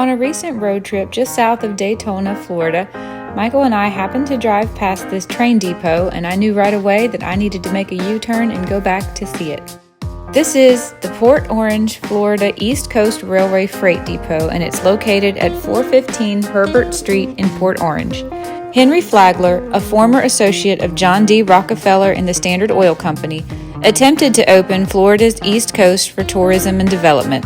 On a recent road trip just south of Daytona, Florida, Michael and I happened to drive past this train depot, and I knew right away that I needed to make a U-turn and go back to see it. This is the Port Orange, Florida East Coast Railway Freight Depot, and it's located at 415 Herbert Street in Port Orange. Henry Flagler, a former associate of John D. Rockefeller in the Standard Oil Company, attempted to open Florida's East Coast for tourism and development.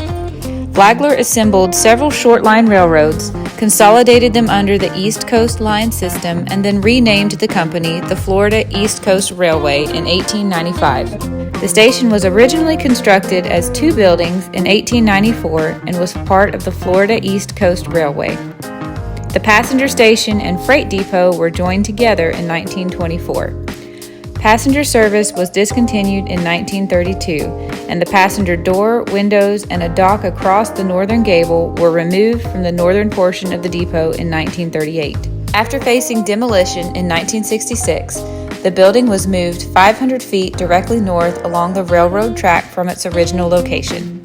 Flagler assembled several short-line railroads, consolidated them under the East Coast Line system, and then renamed the company the Florida East Coast Railway in 1895. The station was originally constructed as two buildings in 1894 and was part of the Florida East Coast Railway. The passenger station and freight depot were joined together in 1924. Passenger service was discontinued in 1932, and the passenger door, windows, and a dock across the northern gable were removed from the northern portion of the depot in 1938. After facing demolition in 1966, the building was moved 500 feet directly north along the railroad track from its original location.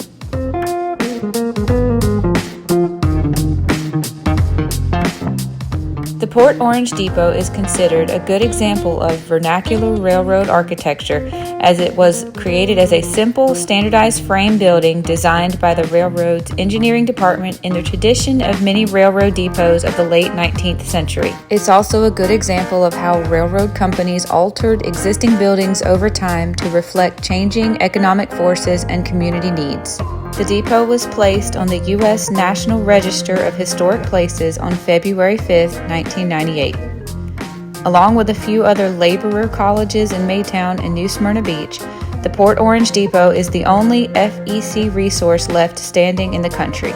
The Port Orange Depot is considered a good example of vernacular railroad architecture, as it was created as a simple, standardized frame building designed by the railroad's engineering department in the tradition of many railroad depots of the late 19th century. It's also a good example of how railroad companies altered existing buildings over time to reflect changing economic forces and community needs. The depot was placed on the U.S. National Register of Historic Places on February 5, 1998. Along with a few other laborer colleges in Maytown and New Smyrna Beach, the Port Orange Depot is the only FEC resource left standing in the country.